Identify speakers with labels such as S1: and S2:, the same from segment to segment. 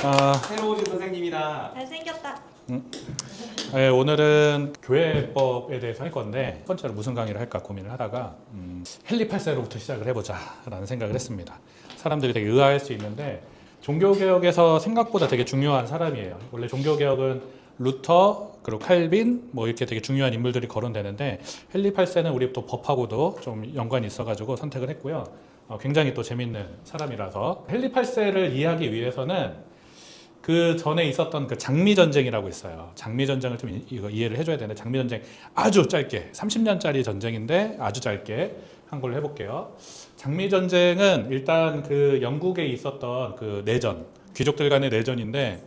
S1: 새로 오신 선생님이다.
S2: 잘생겼다.
S3: 네, 오늘은 교회법에 대해서 할 건데 첫 번째로 무슨 강의를 할까 고민을 하다가 헨리 8세로부터 시작을 해보자 라는 생각을 했습니다. 사람들이 되게 의아할 수 있는데 종교개혁에서 생각보다 되게 중요한 사람이에요. 원래 종교개혁은 루터 그리고 칼빈 뭐 이렇게 되게 중요한 인물들이 거론되는데 헨리 8세는 우리 또 법하고도 좀 연관이 있어가지고 선택을 했고요. 굉장히 또 재밌는 사람이라서 헨리 8세를 이해하기 위해서는 그 전에 있었던 그 장미 전쟁이라고 있어요. 장미 전쟁을 좀 이거 이해를 해줘야 되는데 장미 전쟁 아주 짧게 30년짜리 전쟁인데 아주 짧게 한 걸로 해볼게요. 장미 전쟁은 일단 그 영국에 있었던 그 내전, 귀족들 간의 내전인데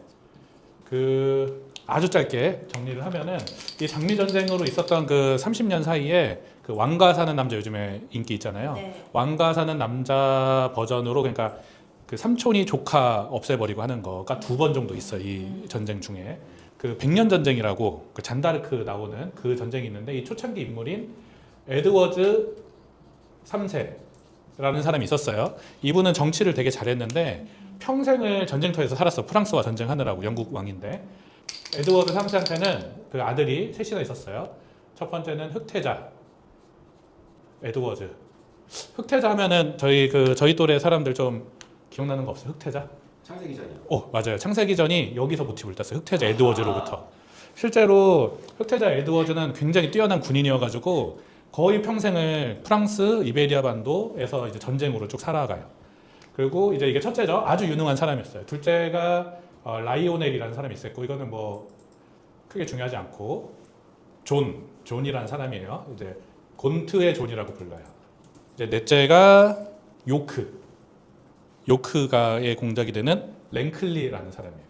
S3: 그 아주 짧게 정리를 하면은 이 장미 전쟁으로 있었던 그 30년 사이에 그 왕가 사는 남자 요즘에 인기 있잖아요.
S2: 네.
S3: 왕가 사는 남자 버전으로 그러니까 그 삼촌이 조카 없애버리고 하는 거가 두 번 정도 있어요. 이 전쟁 중에 그 백년 전쟁이라고 그 잔다르크 나오는 그 전쟁이 있는데 이 초창기 인물인 에드워즈 3세라는 사람이 있었어요. 이분은 정치를 되게 잘했는데 평생을 전쟁터에서 살았어. 프랑스와 전쟁하느라고 영국 왕인데 에드워드 3세한테는 그 아들이 셋이나 있었어요. 첫 번째는 흑태자 에드워즈. 흑태자 하면은 저희 또래 사람들 좀 기억나는 거 없어요? 흑태자?
S1: 창세기 전이요.
S3: 맞아요. 창세기 전이 여기서 모티브를 땄어요. 흑태자 에드워즈로부터. 실제로 흑태자 에드워즈는 굉장히 뛰어난 군인이어가지고 거의 평생을 프랑스 이베리아 반도에서 이제 전쟁으로 쭉 살아가요. 그리고 이제 이게 첫째죠. 아주 유능한 사람이었어요. 둘째가 라이오넬이라는 사람이 있었고 이거는 뭐 크게 중요하지 않고 존이라는 사람이에요. 이제 곤트의 존이라고 불러요. 이제 넷째가 요크가의 공작이 되는 랭클리라는 사람이에요.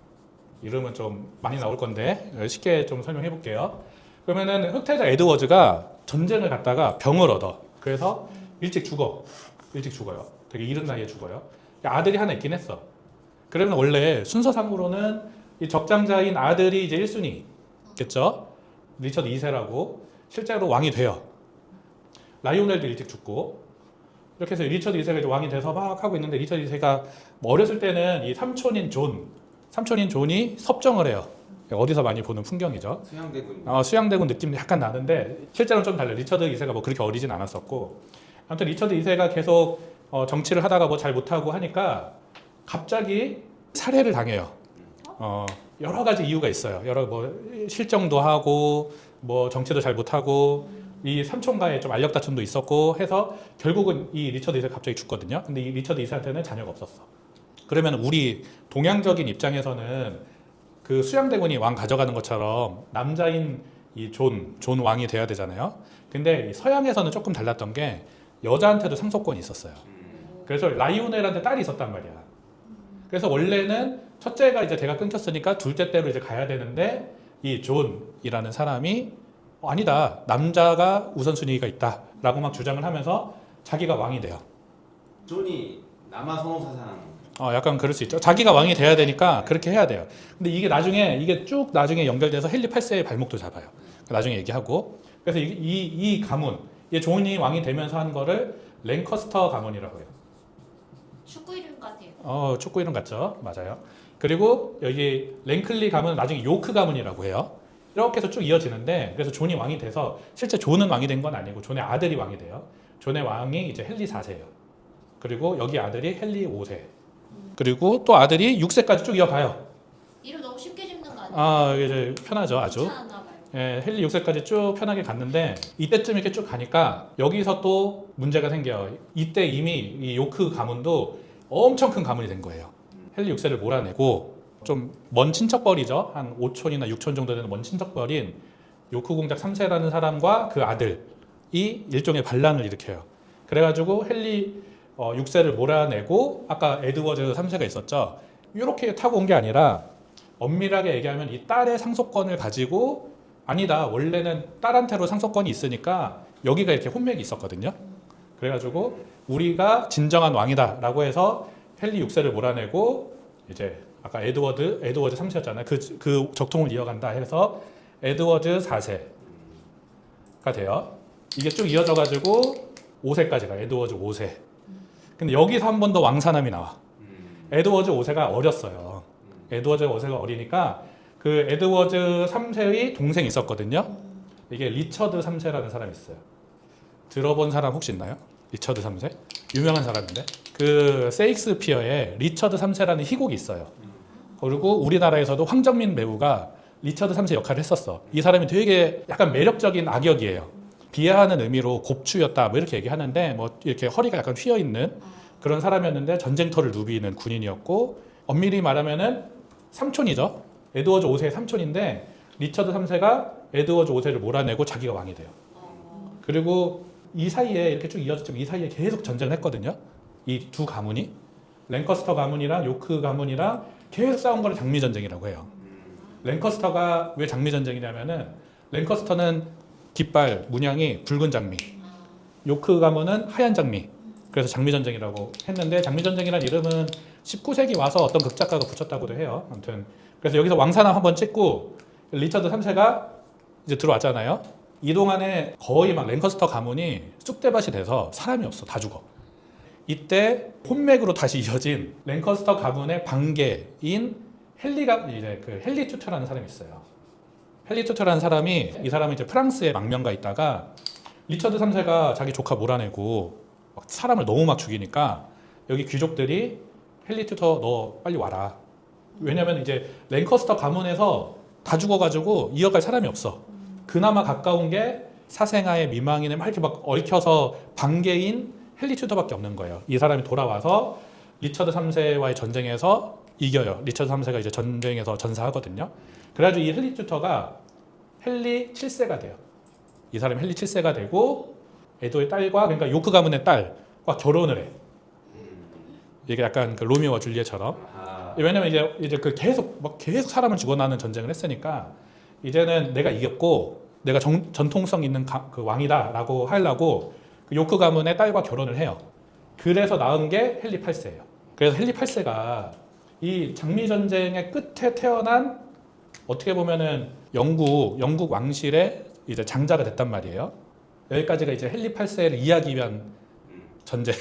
S3: 이름은 좀 많이 나올 건데 쉽게 좀 설명해 볼게요. 그러면은 흑태자 에드워즈가 전쟁을 갔다가 병을 얻어. 그래서 일찍 죽어요. 되게 이른 나이에 죽어요. 아들이 하나 있긴 했어. 그러면 원래 순서상으로는 이 적장자인 아들이 이제 1순위겠죠. 리처드 2세라고 실제로 왕이 돼요. 라이오넬도 일찍 죽고 이렇게 해서 리처드 2세가 이제 왕이 돼서 막 하고 있는데 리처드 2세가 뭐 어렸을 때는 이 삼촌인 존이 섭정을 해요. 어디서 많이 보는 풍경이죠.
S1: 수양대군.
S3: 수양대군 느낌 약간 나는데 실제로는 좀 달라요. 리처드 2세가 뭐 그렇게 어리진 않았었고 아무튼 리처드 2세가 계속 정치를 하다가 뭐 잘 못하고 하니까 갑자기 살해를 당해요. 여러 가지 이유가 있어요. 여러 뭐 실정도 하고 뭐 정치도 잘 못하고 이 삼촌과의 좀 알력 다툼도 있었고 해서 결국은 이 리처드 2세가 갑자기 죽거든요. 근데 이 리처드 2세한테는 자녀가 없었어. 그러면 우리 동양적인 입장에서는 그 수양대군이 왕 가져가는 것처럼 남자인 이 존 왕이 돼야 되잖아요. 근데 이 서양에서는 조금 달랐던 게 여자한테도 상속권이 있었어요. 그래서 라이오넬한테 딸이 있었단 말이야. 그래서 원래는 첫째가 이제 대가 끊겼으니까 둘째 때로 이제 가야 되는데 이 존이라는 사람이 아니다. 남자가 우선순위가 있다라고 막 주장을 하면서 자기가 왕이 돼요.
S1: 존이 남아 선호사상.
S3: 약간 그럴 수 있죠. 자기가 왕이 돼야 되니까 그렇게 해야 돼요. 근데 이게 쭉 나중에 연결돼서 헨리 8세의 발목도 잡아요. 나중에 얘기하고. 그래서 이 가문, 이 존이 왕이 되면서 한 거를 랭커스터 가문이라고 해요.
S2: 축구 이름 같아요.
S3: 축구 이름 같죠? 맞아요. 그리고 여기 랭클리 가문은 나중에 요크 가문이라고 해요. 이렇게 해서 쭉 이어지는데 그래서 존이 왕이 돼서 실제 존은 왕이 된 건 아니고 존의 아들이 왕이 돼요. 존의 왕이 이제 헨리 4세예요. 그리고 여기 아들이 헨리 5세. 그리고 또 아들이 6세까지 쭉 이어가요.
S2: 이름 너무 쉽게 짓는 거 아니에요?
S3: 이제 편하죠, 아주.
S2: 귀찮았나 봐요.
S3: 예, 헨리 6세까지 쭉 편하게 갔는데 이때쯤 이렇게 쭉 가니까 여기서 또 문제가 생겨요. 이때 이미 이 요크 가문도 엄청 큰 가문이 된 거예요. 헨리 6세를 몰아내고 좀 먼 친척벌이죠. 한 5촌이나 6촌 정도 되는 먼 친척벌인 요크 공작 3세라는 사람과 그 아들이 일종의 반란을 일으켜요. 그래가지고 헨리 6세를 몰아내고 아까 에드워즈 3세가 있었죠. 이렇게 타고 온 게 아니라 엄밀하게 얘기하면 이 딸의 상속권을 가지고 아니다. 원래는 딸한테로 상속권이 있으니까 여기가 이렇게 혼맥이 있었거든요. 그래가지고 우리가 진정한 왕이다라고 해서 헨리 6세를 몰아내고 이제 아까 에드워드 3세였잖아요. 그 적통을 이어간다 해서 에드워드 4세가 돼요. 이게 쭉 이어져가지고 5세까지 가요. 에드워드 5세. 근데 여기서 한 번 더 왕사남이 나와. 에드워드 5세가 어렸어요. 에드워즈 5세가 어리니까 그 에드워즈 3세의 동생이 있었거든요. 이게 리처드 3세라는 사람이 있어요. 들어본 사람 혹시 있나요? 리처드 3세? 유명한 사람인데 그 세익스피어에 리처드 3세라는 희곡이 있어요. 그리고 우리나라에서도 황정민 배우가 리처드 3세 역할을 했었어. 이 사람이 되게 약간 매력적인 악역이에요. 비하하는 의미로 곱추였다 뭐 이렇게 얘기하는데 뭐 이렇게 허리가 약간 휘어 있는 그런 사람이었는데 전쟁터를 누비는 군인이었고 엄밀히 말하면은 삼촌이죠. 에드워즈 5세의 삼촌인데 리처드 3세가 에드워즈 5세를 몰아내고 자기가 왕이 돼요. 그리고 이 사이에 이렇게 쭉 이어졌지만 이 사이에 계속 전쟁을 했거든요. 이 두 가문이 랭커스터 가문이랑 요크 가문이랑 계속 싸운 거를 장미전쟁이라고 해요. 랭커스터가 왜 장미전쟁이냐면은 랭커스터는 깃발 문양이 붉은 장미, 요크 가문은 하얀 장미. 그래서 장미전쟁이라고 했는데 장미전쟁이라는 이름은 19세기 와서 어떤 극작가가 붙였다고도 해요. 아무튼 그래서 여기서 왕사남 한번 찍고 리처드 3세가 이제 들어왔잖아요. 이 동안에 거의 막 랭커스터 가문이 쑥대밭이 돼서 사람이 없어. 다 죽어. 이때 혼맥으로 다시 이어진 랭커스터 가문의 방계인 헨리가 이제 그 헨리 튜터라는 사람이 있어요. 헨리 튜터라는 사람이 이 사람은 이제 프랑스에 망명가 있다가 리처드 3세가 자기 조카 몰아내고 막 사람을 너무 막 죽이니까 여기 귀족들이 헨리 튜터 너 빨리 와라. 왜냐면 이제 랭커스터 가문에서 다 죽어가지고 이어갈 사람이 없어. 그나마 가까운 게 사생아의 미망인을 막 이렇게 막 얽혀서 방계인 헨리 튜터밖에 없는 거예요. 이 사람이 돌아와서 리처드 3세와의 전쟁에서 이겨요. 리처드 3세가 이제 전쟁에서 전사하거든요. 그래가지고 이 헨리 튜터가 헨리 7세가 돼요. 이 사람이 헨리 7세가 되고 에도의 딸과 그러니까 요크 가문의 딸과 결혼을 해. 이게 약간 그 로미오와 줄리엣처럼. 왜냐면 이제 그 계속 사람을 죽어나는 전쟁을 했으니까 이제는 내가 이겼고 내가 전통성 있는 그 왕이다라고 하려고 그 요크 가문의 딸과 결혼을 해요. 그래서 낳은 게 헨리 8세예요. 그래서 헨리 8세가 이 장미 전쟁의 끝에 태어난 어떻게 보면은 영국 왕실의 이제 장자가 됐단 말이에요. 여기까지가 이제 헨리 8세를 이해하기 위한 전제.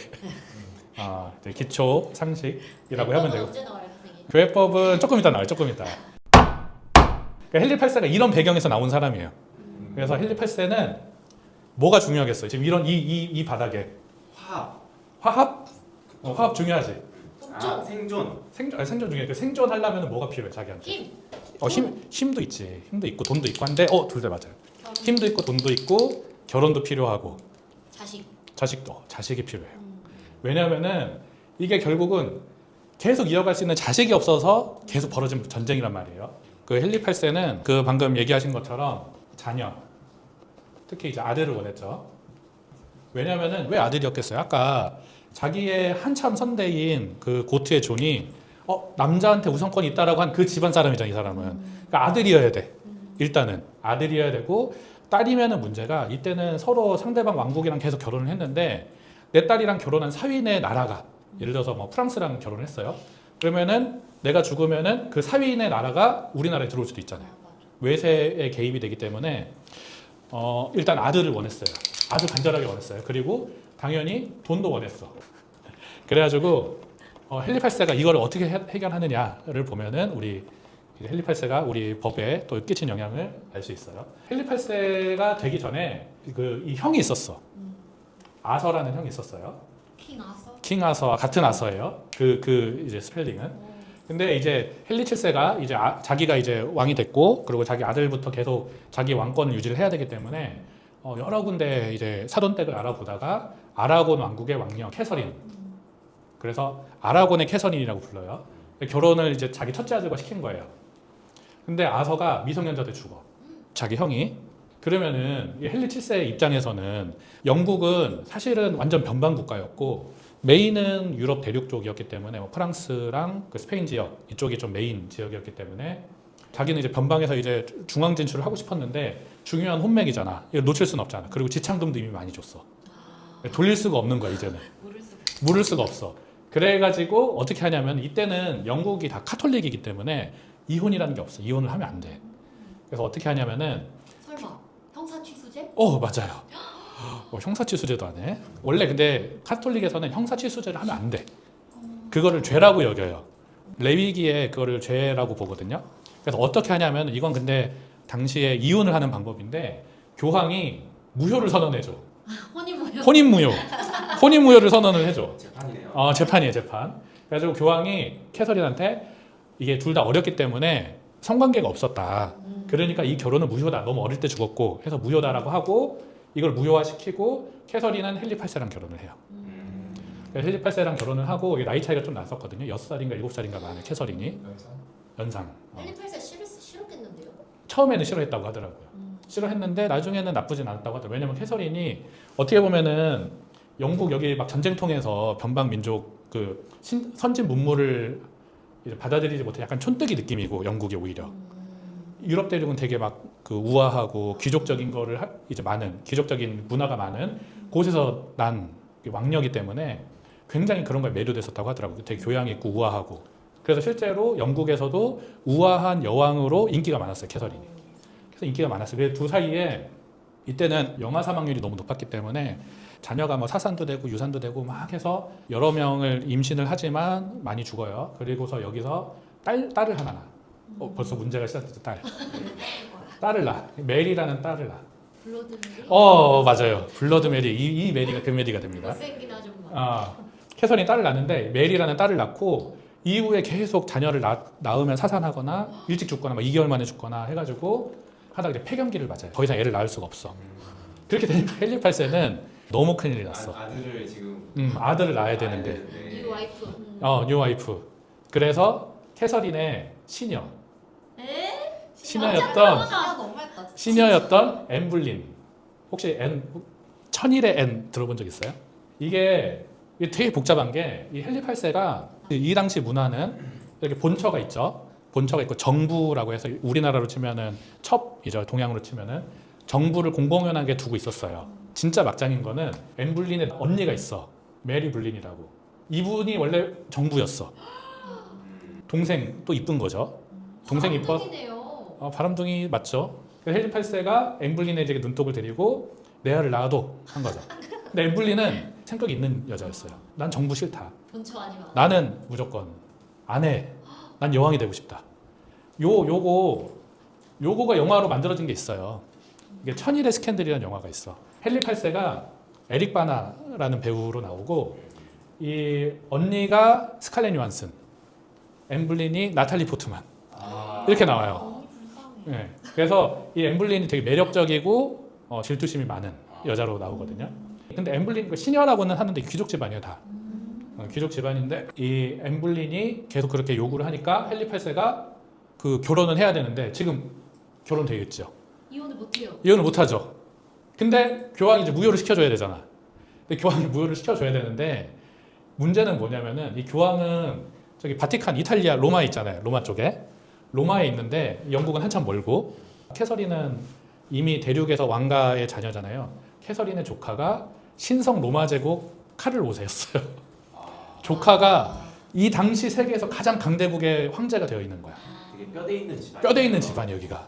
S3: 이제 기초 상식이라고 하면 되고.
S2: 언제 나와요, 선생님?
S3: 교회법은 조금 이따 나와요. 조금 이따. 그러니까 헨리 8세가 이런 배경에서 나온 사람이에요. 그래서 헨리 8세는 뭐가 중요하겠어요? 지금 이런 이 바닥에 화합? 화합 중요하지.
S2: 복종.
S3: 생존 중요해. 그 생존하려면 뭐가 필요해 자기한테?
S2: 힘.
S3: 힘도 있지. 힘도 있고 돈도 있고 한데 둘 다 맞아요.
S2: 결혼.
S3: 힘도 있고 돈도 있고 결혼도 필요하고 자식이 필요해요. 왜냐하면은 이게 결국은 계속 이어갈 수 있는 자식이 없어서 계속 벌어진 전쟁이란 말이에요. 그 헨리 8세는 그 방금 얘기하신 것처럼 자녀, 특히 이제 아들을 원했죠. 왜냐하면은 왜 아들이었겠어요? 아까 자기의 한참 선대인 그 고트의 존이 남자한테 우선권이 있다라고 한 그 집안 사람이잖아, 이 사람은. 그러니까 아들이어야 돼. 일단은 아들이어야 되고 딸이면은 문제가 이때는 서로 상대방 왕국이랑 계속 결혼을 했는데 내 딸이랑 결혼한 사위의 나라가 예를 들어서 뭐 프랑스랑 결혼했어요. 그러면은 내가 죽으면은 그 사위의 나라가 우리나라에 들어올 수도 있잖아요. 외세에 개입이 되기 때문에 일단 아들을 원했어요. 아주 간절하게 원했어요. 그리고 당연히 돈도 원했어. 그래가지고 헨리 8세가 이걸 어떻게 해결하느냐를 보면은 우리 헨리 8세가 우리 법에 또 끼친 영향을 알 수 있어요. 헨리 8세가 되기 전에 이 형이 있었어. 아서라는 형이 있었어요. 킹 아서와 같은 아서예요. 그 이제 스펠링은. 근데 이제 헨리 7세가 이제 자기가 이제 왕이 됐고 그리고 자기 아들부터 계속 자기 왕권을 유지를 해야 되기 때문에 여러 군데 이제 사돈댁을 알아보다가 아라곤 왕국의 왕녀 캐서린. 그래서 아라곤의 캐서린이라고 불러요. 결혼을 이제 자기 첫째 아들과 시킨 거예요. 근데 아서가 미성년자 때 죽어. 자기 형이. 그러면은 헨리 7세 입장에서는 영국은 사실은 완전 변방 국가였고 메인은 유럽 대륙 쪽이었기 때문에 프랑스랑 그 스페인 지역 이쪽이 좀 메인 지역이었기 때문에 자기는 이제 변방에서 이제 중앙 진출을 하고 싶었는데 중요한 혼맥이잖아. 이거 놓칠 수는 없잖아. 그리고 지창금도 이미 많이 줬어. 돌릴 수가 없는 거야 이제는. 물을 수가 없어. 그래가지고 어떻게 하냐면 이때는 영국이 다 카톨릭이기 때문에 이혼이라는 게 없어. 이혼을 하면 안 돼. 그래서 어떻게 하냐면은
S2: 설마 형사취수제?
S3: 맞아요. 형사취수제도 안 해. 원래 근데 카톨릭에서는 형사취수제를 하면 안 돼. 그거를 죄라고 여겨요. 레위기에 그거를 죄라고 보거든요. 그래서 어떻게 하냐면 이건 근데 당시에 이혼을 하는 방법인데 교황이 무효를 선언해줘.
S2: 혼인무효.
S3: 혼인무효를 선언을 해줘.
S1: 재판이네요.
S3: 재판이에요, 재판. 그래가지고 교황이 캐서린한테 이게 둘 다 어렸기 때문에 성관계가 없었다. 그러니까 이 결혼은 무효다. 너무 어릴 때 죽었고 해서 무효다라고 하고 이걸 무효화시키고 캐서린은 헨리 8세랑 결혼을 해요. 그래서 헨리 8세랑 결혼을 하고 이게 나이 차이가 좀 났었거든요. 6살인가 7살인가 많아요, 캐서린이. 연상.
S2: 헨리 8세 싫었겠는데요?
S3: 처음에는 싫어했다고 하더라고요. 싫어했는데 나중에는 나쁘진 않았다고 하더라고요. 왜냐면 캐서린이 어떻게 보면은 영국 여기 막 전쟁통에서 변방 민족 그 선진 문물을 이제 받아들이지 못해 약간 촌뜨기 느낌이고 영국이 오히려 유럽 대륙은 되게 막 그 우아하고 귀족적인 거를 이제 많은 귀족적인 문화가 많은 곳에서 난 왕녀이기 때문에 굉장히 그런 거에 매료됐었다고 하더라고요. 되게 교양 있고 우아하고 그래서 실제로 영국에서도 우아한 여왕으로 인기가 많았어요, 캐서린이. 그래서 인기가 많았어요. 그래서 두 사이에 이때는 영아 사망률이 너무 높았기 때문에 자녀가 뭐 사산도 되고 유산도 되고 막 해서 여러 명을 임신을 하지만 많이 죽어요. 그리고서 여기서 딸을 하나 낳아. 벌써 문제가 시작됐죠. 딸을 낳아. 메리라는 딸을 낳아.
S2: 블러드 메리?
S3: 맞아요. 블러드 메리. 이 메리가 그 메리가 됩니다.
S2: 못생긴 아줌마.
S3: 캐서린 딸을 낳는데 메리라는 딸을 낳고 이후에 계속 자녀를 낳으면 사산하거나 일찍 죽거나 막 2개월 만에 죽거나 해가지고 하다가 이제 폐경기를 맞아요. 더 이상 애를 낳을 수가 없어. 그렇게 되니까 헨리 8세는 너무 큰일이 났어.
S1: 아들을 지금
S3: 아들을 낳아야 되는데.
S2: 뉴 와이프.
S3: 뉴 와이프. 그래서 캐서린의
S2: 에?
S3: 시녀였던 앤블린. 혹시 천일의 앤 들어본 적 있어요? 이게 되게 복잡한 게 이 헨리 8세가 이 당시 문화는 이렇게 본처가 있죠. 본처가 있고 정부라고 해서 우리나라로 치면은 첩이죠. 동양으로 치면은 정부를 공공연하게 두고 있었어요. 진짜 막장인 거는 앤블린의 언니가 있어. 메리 블린이라고. 이분이 원래 정부였어. 동생 또 이쁜 거죠. 동생 이뻐. 바람둥이 맞죠. 그래서 헨리 8세가 앵블린에게 눈독을 들이고 내 아를 낳아도 한 거죠. 근데 앵블린은 성격이 있는 여자였어요. 난 정부 싫다.
S2: 본처 아니면
S3: 나는 무조건 안 해. 난 여왕이 되고 싶다. 요거가 영화로 만들어진 게 있어요. 이게 천일의 스캔들이라는 영화가 있어. 헨리 8세가 에릭 바나라는 배우로 나오고 이 언니가 스칼렛 요한슨, 엠블린이 나탈리 포트만 이렇게 나와요. 네. 그래서 이 엠블린이 되게 매력적이고 질투심이 많은 여자로 나오거든요. 근데 엠블린 그 시녀라고는 하는데 귀족 집안이에요 다. 귀족 집안인데 이 엠블린이 계속 그렇게 요구를 하니까 헨리 8세가 그 결혼은 해야 되는데 지금 결혼되어 있죠.
S2: 이혼을 못해요.
S3: 이혼을 못하죠. 근데 교황이 이제 무효를 시켜줘야 되잖아. 근데 교황이 무효를 시켜줘야 되는데 문제는 뭐냐면은 이 교황은 저기 바티칸 이탈리아 로마에 있잖아요. 로마 쪽에. 로마에 있는데 영국은 한참 멀고 캐서린은 이미 대륙에서 왕가의 자녀잖아요. 캐서린의 조카가 신성 로마 제국 카를 5세였어요. 조카가 이 당시 세계에서 가장 강대국의 황제가 되어 있는 거야.
S1: 되게 뼈대 있는 집안.
S3: 뼈대 있는 집안이 여기가.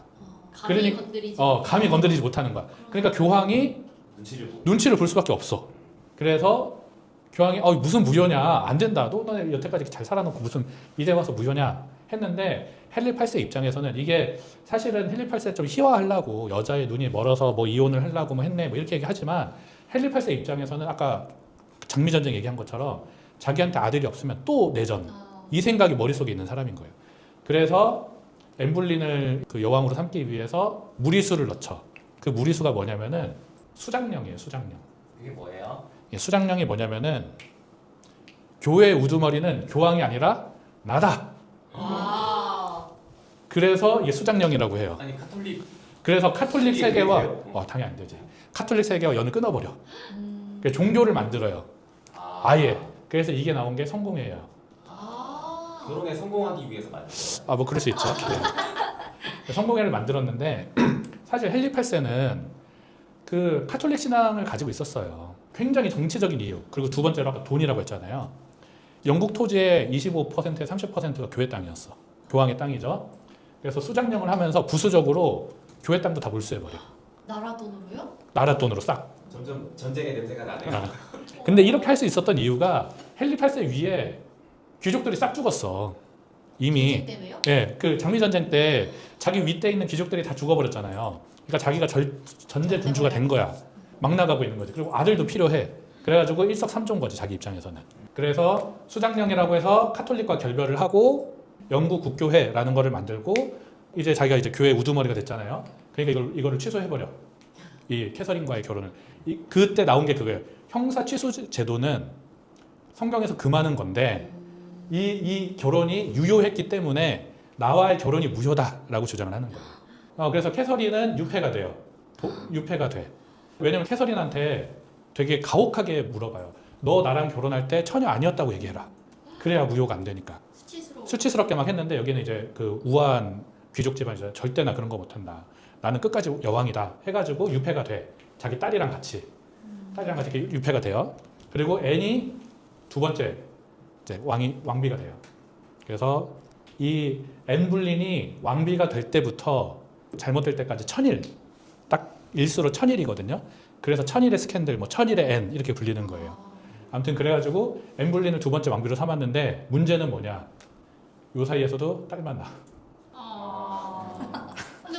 S2: 감히 건드리지.
S3: 감히 건드리지 못하는 거야. 그러니까 교황이 눈치를 볼 수밖에 없어. 그래서 교황이 무슨 무효냐, 안 된다. 너 여태까지 잘 살아놓고 무슨 이제 와서 무효냐 했는데 헨리 8세 입장에서는 이게 사실은 헨리 8세 좀 희화하려고 여자의 눈이 멀어서 뭐 이혼을 하려고 뭐 했네 뭐 이렇게 얘기하지만 헨리 8세 입장에서는 아까 장미전쟁 얘기한 것처럼 자기한테 아들이 없으면 또 내전 이 생각이 머릿속에 있는 사람인 거예요. 그래서 엠블린을 그 여왕으로 삼기 위해서 무리수를 넣죠. 그 무리수가 뭐냐면은 수장령이에요. 수장령.
S1: 이게 뭐예요?
S3: 수장령이 뭐냐면은 교회의 우두머리는 교황이 아니라 나다. 그래서 이게 수장령이라고 해요.
S1: 아니 카톨릭.
S3: 그래서 카톨릭 세계와
S1: 돼요?
S3: 당연히 안 되지. 카톨릭 세계와 연을 끊어버려. 그러니까 종교를 만들어요. 아예. 그래서 이게 나온 게 성공회예요.
S1: 결혼에 성공하기 위해서 만들었어요.
S3: 뭐 그럴 수 있죠. 네. 성공회를 만들었는데 사실 헨리 8세는 그 카톨릭 신앙을 가지고 있었어요. 굉장히 정치적인 이유. 그리고 두 번째로 아까 돈이라고 했잖아요. 영국 토지의 25%에 30%가 교회 땅이었어. 교황의 땅이죠. 그래서 수장령을 하면서 부수적으로 교회 땅도 다 몰수해버려.
S2: 나라 돈으로요?
S3: 나라 돈으로 싹.
S1: 점점 전쟁의 냄새가 나네요.
S3: 근데 이렇게 할 수 있었던 이유가 헨리 8세 위에 귀족들이 싹 죽었어. 이미
S2: 때문에요?
S3: 예, 그 장미 전쟁 때 자기 윗대 있는 귀족들이 다 죽어버렸잖아요. 그러니까 자기가 전제 군주가 된 거야. 막 나가고 있는 거지. 그리고 아들도 필요해. 그래가지고 일석삼조인 거지 자기 입장에서는. 그래서 수장령이라고 해서 카톨릭과 결별을 하고 영국 국교회라는 거를 만들고 이제 자기가 이제 교회 우두머리가 됐잖아요. 그러니까 이거를 취소해버려. 이 캐서린과의 결혼을. 그때 나온 게 그거예요. 형사 취소 제도는 성경에서 금하는 건데 이 결혼이 유효했기 때문에 나와의 결혼이 무효다라고 주장을 하는 거예요. 그래서 캐서린은 유패가 돼요. 유패가 돼. 왜냐면 캐서린한테 되게 가혹하게 물어봐요. 너 나랑 결혼할 때 처녀 아니었다고 얘기해라. 그래야 무효가 안 되니까. 수치스럽게 막 했는데 여기는 이제 그 우아한 귀족 집안이잖아요. 절대 나 그런 거 못한다. 나는 끝까지 여왕이다. 해가지고 유패가 돼. 자기 딸이랑 같이 이렇게 유패가 돼요. 그리고 앤이 두 번째 이제 왕비가 돼요. 그래서 이 앤 불린이 왕비가 될 때부터 잘못될 때까지 천일, 딱 일수로 천일이거든요. 그래서 천일의 스캔들, 뭐 천일의 앤 이렇게 불리는 거예요. 아무튼 그래가지고 앤 불린을 두 번째 왕비로 삼았는데 문제는 뭐냐? 요 사이에서도 딸만 나.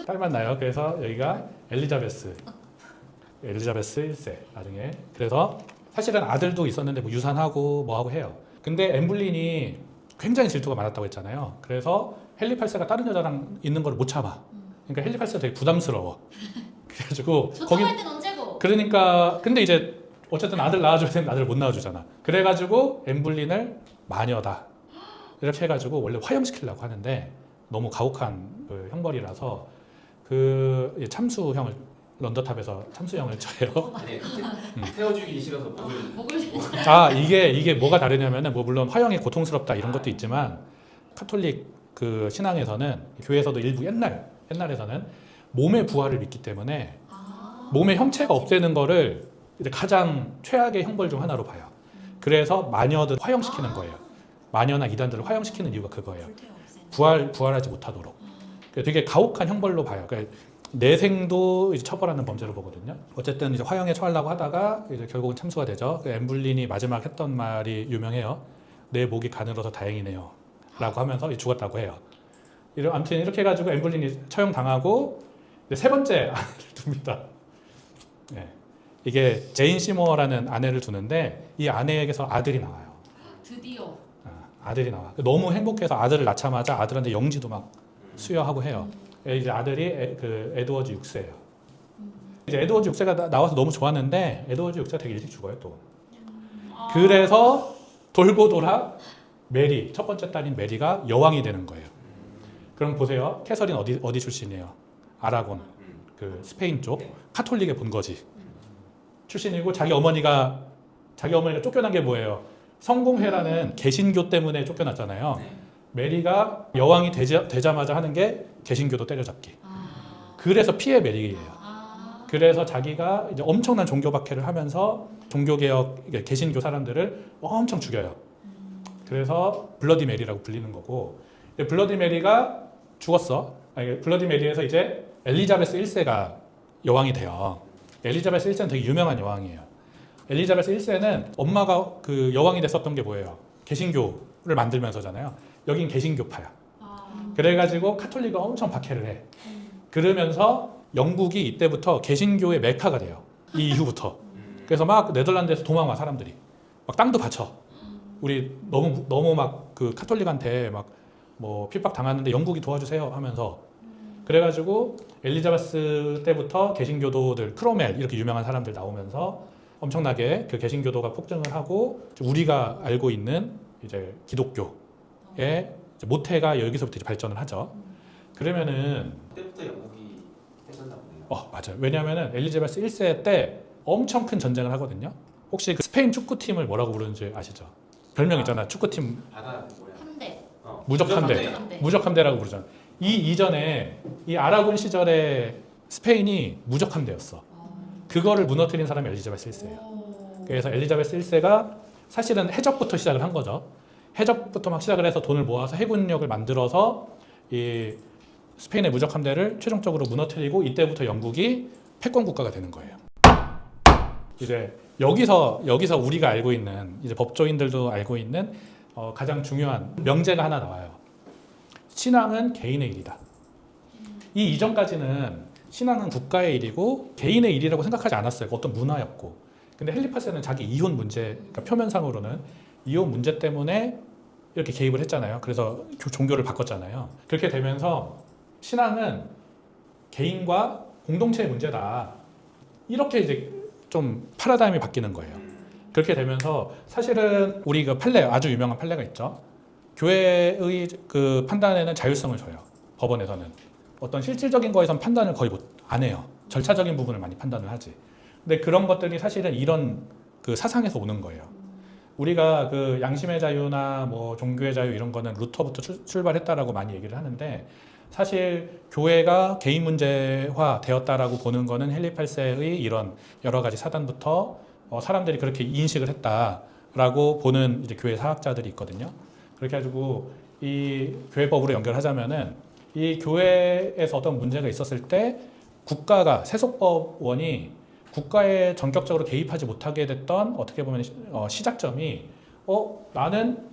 S3: 딸만 나요. 그래서 여기가 엘리자베스 1세 나중에. 그래서 사실은 아들도 있었는데 뭐 유산하고 뭐하고 해요. 근데 앤 불린이 굉장히 질투가 많았다고 했잖아요. 그래서 헨리 8세가 다른 여자랑 있는 걸 못 참아. 그러니까 헨리 8세가 되게 부담스러워. 그래가지고
S2: 거기 할 땐 언제고?
S3: 그러니까 근데 이제 어쨌든 아들 낳아줘야 되는데 아들을 못 낳아주잖아. 그래가지고 앤 불린을 마녀다 이렇게 해가지고 원래 화형시키려고 하는데 너무 가혹한 그 형벌이라서 그 참수형을 런던탑에서 참수형을 쳐요.
S1: 아니 태워주기 싫어서 목을
S3: 이게 뭐가 다르냐면은 뭐 물론 화형이 고통스럽다 이런 것도 있지만 카톨릭 그 신앙에서는 교회에서도 일부 옛날에서는 몸의 부활을 믿기 때문에 몸의 형체가 없애는 거를 이제 가장 최악의 형벌 중 하나로 봐요. 그래서 마녀들 화형시키는 거예요. 마녀나 이단들을 화형시키는 이유가 그거예요. 부활하지 못하도록. 되게 가혹한 형벌로 봐요. 그러니까 내생도 이제 처벌하는 범죄로 보거든요. 어쨌든 이제 화형에 처하려고 하다가 이제 결국은 참수가 되죠. 앤 불린이 마지막 했던 말이 유명해요. 내 목이 가늘어서 다행이네요. 라고 하면서 죽었다고 해요. 아무튼 이렇게 해가지고 앤 불린이 처형당하고 세 번째 아내를 둡니다. 네. 이게 제인 시머라는 아내를 두는데 이 아내에게서 아들이 나와요.
S2: 드디어.
S3: 아들이 나와. 너무 행복해서 아들을 낳자마자 아들한테 영지도 막 수여하고 해요. 이제 아들이 그 에드워즈 6세예요. 이제 에드워즈 6세가 나와서 너무 좋았는데 에드워즈 6세가 되게 일찍 죽어요 또. 그래서 돌고 돌아 메리 첫 번째 딸인 메리가 여왕이 되는 거예요. 그럼 보세요. 캐서린 어디 출신이에요? 아라곤 그 스페인 쪽 카톨릭의 본거지 출신이고 자기 어머니가 쫓겨난 게 뭐예요? 성공회라는 개신교 때문에 쫓겨났잖아요. 메리가 여왕이 되자마자 하는 게 개신교도 때려잡기. 그래서 피해 메리예요. 그래서 자기가 이제 엄청난 종교 박해를 하면서 종교개혁 개신교 사람들을 엄청 죽여요. 그래서 블러디 메리라고 불리는 거고 블러디 메리가 죽었어. 블러디 메리에서 이제 엘리자베스 1세가 여왕이 돼요. 엘리자베스 1세는 되게 유명한 여왕이에요. 엘리자베스 1세는 엄마가 그 여왕이 됐었던 게 뭐예요? 개신교를 만들면서잖아요. 여긴 개신교파야. 그래가지고 카톨릭을 엄청 박해를 해. 그러면서 영국이 이때부터 개신교의 메카가 돼요. 이 이후부터. 그래서 막 네덜란드에서 도망와 사람들이. 막 땅도 바쳐. 우리 너무 막 그 카톨릭한테 막 뭐 핍박 당하는데 영국이 도와주세요 하면서. 그래가지고 엘리자베스 때부터 개신교도들 크로멜 이렇게 유명한 사람들 나오면서 엄청나게 그 개신교도가 폭증을 하고 우리가 알고 있는 이제 기독교의 모태가 여기서부터 이제 발전을 하죠. 그러면은
S1: 그때부터 영국이 세졌나 보네요.
S3: 맞아요. 왜냐하면은 엘리자베스 1세 때 엄청 큰 전쟁을 하거든요. 혹시 그 스페인 축구팀을 뭐라고 부르는지 아시죠? 별명 있잖아. 축구팀
S1: 바다 뭐야?
S2: 함대.
S3: 무적함대라고 부르잖아. 이 이전에 이 아라곤 시절에 스페인이 무적함대였어. 그거를 무너뜨린 사람이 엘리자베스 1세예요. 그래서 엘리자베스 1세가 사실은 해적부터 시작을 한 거죠. 해적부터 막 시작을 해서 돈을 모아서 해군력을 만들어서 이 스페인의 무적함대를 최종적으로 무너뜨리고 이때부터 영국이 패권 국가가 되는 거예요. 이제 여기서 우리가 알고 있는 이제 법조인들도 알고 있는 가장 중요한 명제가 하나 나와요. 신앙은 개인의 일이다. 이 이전까지는 신앙은 국가의 일이고 개인의 일이라고 생각하지 않았어요. 어떤 문화였고. 근데 헨리 8세는 자기 이혼 문제, 그러니까 표면상으로는 이혼 문제 때문에 이렇게 개입을 했잖아요. 그래서 종교를 바꿨잖아요. 그렇게 되면서 신앙은 개인과 공동체의 문제다. 이렇게 이제 좀 패러다임이 바뀌는 거예요. 그렇게 되면서 사실은 우리 그 판례, 아주 유명한 판례가 있죠. 교회의 그 판단에는 자율성을 줘요. 법원에서는. 어떤 실질적인 거에선 판단을 거의 안 해요. 절차적인 부분을 많이 판단을 하지. 근데 그런 것들이 사실은 이런 그 사상에서 오는 거예요. 우리가 그 양심의 자유나 뭐 종교의 자유 이런 거는 루터부터 출발했다라고 많이 얘기를 하는데 사실 교회가 개인 문제화 되었다라고 보는 거는 헨리 8세의 이런 여러 가지 사단부터 사람들이 그렇게 인식을 했다라고 보는 이제 교회 사학자들이 있거든요. 그렇게 가지고 이 교회법으로 연결하자면은 이 교회에서 어떤 문제가 있었을 때 국가가 세속법원이 국가에 전격적으로 개입하지 못하게 됐던 어떻게 보면 시작점이 나는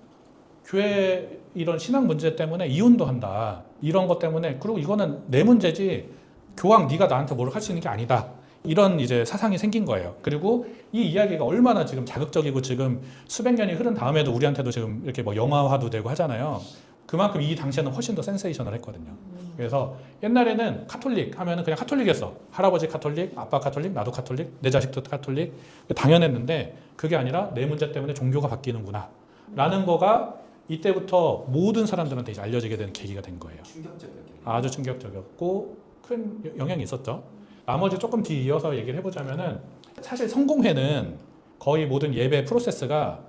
S3: 교회 이런 신앙 문제 때문에 이혼도 한다. 이런 것 때문에 그리고 이거는 내 문제지 교황 네가 나한테 뭘 할 수 있는 게 아니다. 이런 이제 사상이 생긴 거예요. 그리고 이 이야기가 얼마나 지금 자극적이고 지금 수백 년이 흐른 다음에도 우리한테도 지금 이렇게 뭐 영화화도 되고 하잖아요. 그만큼 이 당시에는 훨씬 더 센세이셔널 했거든요. 그래서 옛날에는 카톨릭 하면은 그냥 카톨릭이었어. 할아버지 카톨릭, 아빠 카톨릭, 나도 카톨릭, 내 자식도 카톨릭. 당연했는데 그게 아니라 내 문제 때문에 종교가 바뀌는구나. 라는 거가 이때부터 모든 사람들한테 이제 알려지게 되는 계기가 된 거예요.
S1: 충격적이었겠네요.
S3: 아주 충격적이었고 큰 영향이 있었죠. 나머지 조금 뒤 이어서 얘기를 해보자면은 사실 성공회는 거의 모든 예배 프로세스가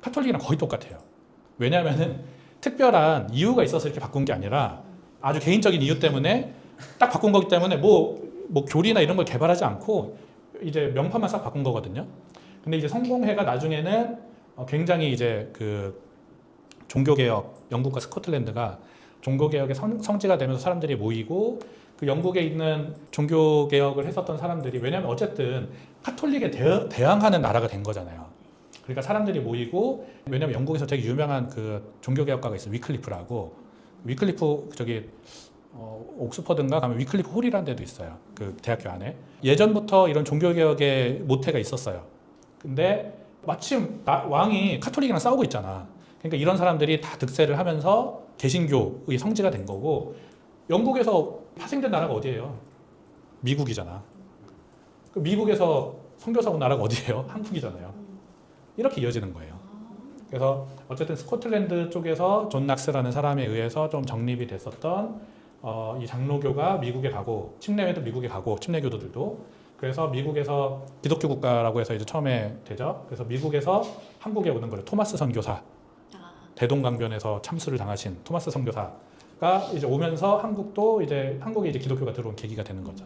S3: 카톨릭이랑 거의 똑같아요. 왜냐하면은 특별한 이유가 있어서 이렇게 바꾼 게 아니라 아주 개인적인 이유 때문에 딱 바꾼 거기 때문에 뭐 교리나 이런 걸 개발하지 않고 이제 명파만 싹 바꾼 거거든요. 근데 이제 성공회가 나중에는 굉장히 이제 그 종교개혁, 영국과 스코틀랜드가 종교개혁의 성지가 되면서 사람들이 모이고 그 영국에 있는 종교개혁을 했었던 사람들이 왜냐하면 어쨌든 카톨릭에 대항하는 나라가 된 거잖아요. 그러니까 사람들이 모이고 왜냐하면 영국에서 되게 유명한 그 종교개혁가가 있어요. 위클리프라고. 위클리프 옥스퍼드인가 가면 위클리프 홀이라는 데도 있어요. 그 대학교 안에. 예전부터 이런 종교개혁의 모태가 있었어요. 근데 마침 왕이 카톨릭이랑 싸우고 있잖아. 그러니까 이런 사람들이 다 득세를 하면서 개신교의 성지가 된 거고 영국에서 파생된 나라가 어디예요? 미국이잖아. 미국에서 선교사 온 나라가 어디예요? 한국이잖아요. 이렇게 이어지는 거예요. 그래서 어쨌든 스코틀랜드 쪽에서 존 낙스라는 사람에 의해서 좀 정립이 됐었던 이 장로교가 미국에 가고 침례회도 미국에 가고 침례교도들도 그래서 미국에서 기독교 국가라고 해서 이제 처음에 되죠. 그래서 미국에서 한국에 오는 거예요. 토마스 선교사. 대동강변에서 참수를 당하신 토마스 선교사가 이제 오면서 한국에 이제 기독교가 들어온 계기가 되는 거죠.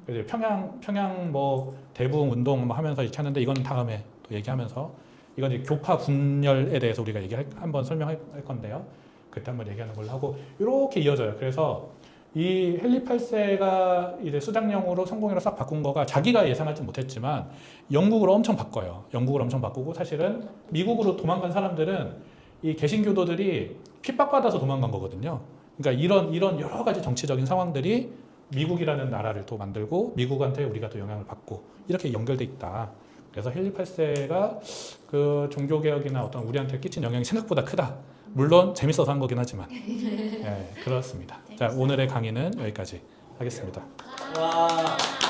S3: 그래서 평양 뭐 대부흥 운동 뭐 하면서 이렇게 하는데 이건 다음에 또 얘기하면서 이건 이제 교파 분열에 대해서 우리가 한번 설명할 건데요. 그때 한번 얘기하는 걸로 하고 이렇게 이어져요. 그래서 이 헨리 8세가 이제 수장령으로 성공회로 싹 바꾼 거가 자기가 예상하지 못했지만 영국으로 엄청 바꿔요. 영국을 엄청 바꾸고 사실은 미국으로 도망간 사람들은 이 개신교도들이 핍박받아서 도망간 거거든요. 그러니까 이런 여러 가지 정치적인 상황들이 미국이라는 나라를 또 만들고 미국한테 우리가 또 영향을 받고 이렇게 연결돼 있다. 그래서 헨리 8세가 그 종교개혁이나 어떤 우리한테 끼친 영향이 생각보다 크다. 물론 재밌어서 한 거긴 하지만 네, 그렇습니다. 자, 오늘의 강의는 여기까지 하겠습니다.
S1: 와.